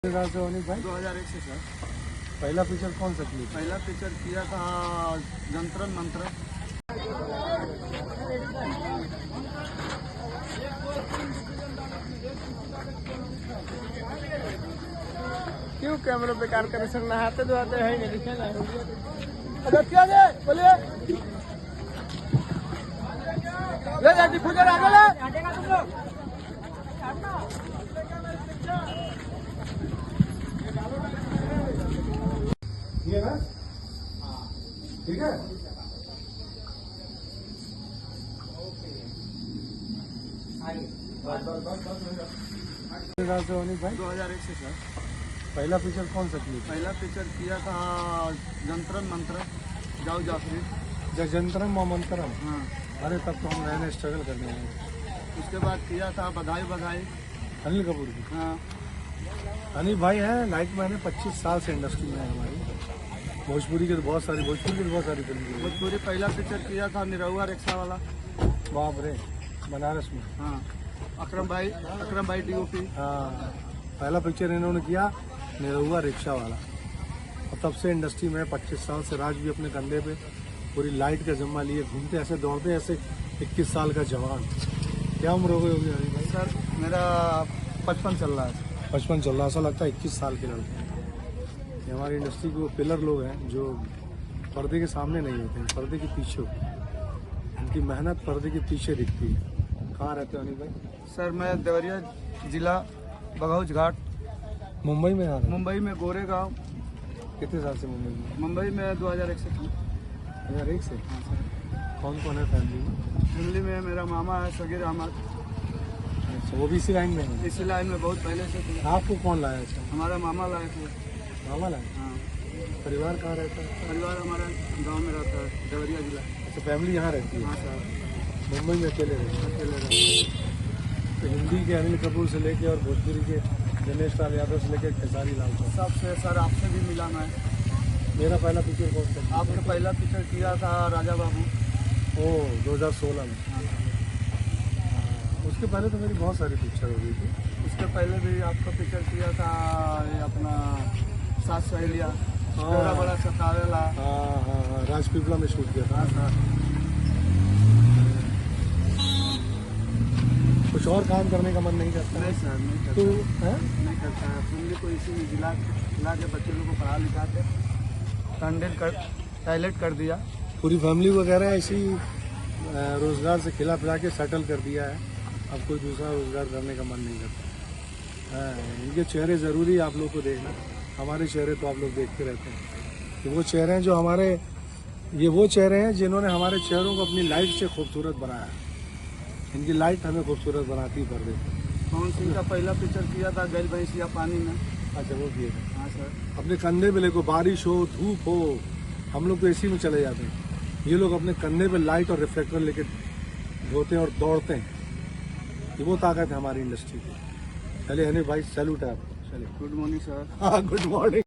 भाई 2001 से सर। पहला पिक्चर कौन सा क्लिप? पहला पिक्चर किया था जंतरन मंत्र। क्यों कैमरा बेकार कर सकना हाथे तो आते है नहीं दिखे ना। अच्छा क्या है बोलिए ले जा डिफूजर आगे ले हटेगा तुम लोग। ये ना ठीक है। भाई 2001 से सर। पहला पिक्चर कौन सा क्लिप? पहला पिक्चर किया था जंतरन मंत्र जाओ जाफरी। जंतरम मोमंतरम। हाँ, अरे तब तो हम नए नए स्ट्रगल करने हैं। उसके बाद किया था बधाई बधाई। अनिल कपूर की। हाँ, अनिल भाई है लाइक मैंने 25 साल से इंडस्ट्री में है हमारी। भोजपुरी की बहुत सारी फिल्म की। भोजपुरी पहला पिक्चर किया था निरहुआ रिक्शा वाला। बाप रे बनारस में। हाँ, अकरम भाई DOP। हाँ पहला पिक्चर इन्होंने किया निरहुआ रिक्शा वाला। और तब से इंडस्ट्री में 25 साल से राज भी अपने कंधे पे पूरी लाइट का जिम्मा लिए घूमते ऐसे दौड़ते ऐसे 21 साल का जवान। क्या उम्र हो गई होगी अभी भाई? सर मेरा 55 चल रहा है। 55 चल रहा, ऐसा लगता है 21 साल के लड़के हैं। ये हमारी इंडस्ट्री के वो पिलर लोग हैं जो पर्दे के सामने नहीं होते हैं, पर्दे के पीछे होते हैं। इनकी मेहनत पर्दे के पीछे दिखती है। कहाँ रहते हो अनिल भाई? सर मैं देवरिया जिला बघौज घाट मुंबई में आ रहे हैं। मुंबई में गोरेगांव। कितने साल से मुंबई में? मुंबई में 2001 से थी। 2001 से। हाँ सर। कौन कौन है फैमिली में? दिल्ली में मेरा मामा है सगीर अहमद। अच्छा वो भी इसी लाइन में है। इसी लाइन में बहुत पहले से थे। आपको कौन लाया? अच्छा हमारा मामा लाए थे। मामा लाया। हाँ, परिवार कहाँ रहता है? परिवार हमारा गांव में रहता है देवरिया जिला। अच्छा फैमिली यहाँ रहती है। हाँ सर, मुंबई में अकेले रहते हैं। अकेले रहते हैं। तो हिंदी के अनिल कपूर से लेके और भोजपुरी के दिनेश लाल यादव से लेके खेसारी लाल तक। सबसे सर आपसे भी मिला मैं। मेरा पहला पिक्चर कौन सा? आपने पहला पिक्चर किया था राजा बाबू। ओ 2016 में। हाँ, उसके पहले तो मेरी बहुत सारी पिक्चर हो गई थी। उसके पहले भी आपका पिक्चर किया था ये अपना सात सहेलिया बड़ा बड़ा सतावेला। हाँ राजपीपला में शूट किया था। हाँ सर। कुछ और काम करने का मन नहीं करता? नहीं सर, नहीं तो करता है? नहीं करता है। फैमिली को इसी में जिला के बच्चे लोगों को पढ़ा लिखा के टॉयलेट कर दिया। पूरी फैमिली वगैरह इसी रोजगार से खिला पिला के सेटल कर दिया है। अब कोई दूसरा रोजगार करने का मन नहीं करता। इनके चेहरे ज़रूरी है आप लोग को देखना। हमारे चेहरे तो आप लोग देखते रहते हैं कि वो चेहरे हैं जो हमारे, ये वो चेहरे हैं जिन्होंने हमारे चेहरों को अपनी लाइट से खूबसूरत बनाया। इनकी लाइट हमें खूबसूरत बनाती कर देती। पवन सिंह का पहला पिक्चर किया था गैल भैंसिया पानी में। अच्छा वो किए थे। हाँ सर। अपने कंधे पे लेको बारिश हो धूप हो हम लोग तो एसी में चले जाते हैं। ये लोग अपने कंधे पे लाइट और रिफ्लेक्टर लेके धोते हैं और दौड़ते हैं। ये वो ताकत है हमारी इंडस्ट्री की। चलिए हनी भाई सैल्यूट है आपको। चलिए गुड मॉर्निंग सर। हाँ गुड मॉर्निंग।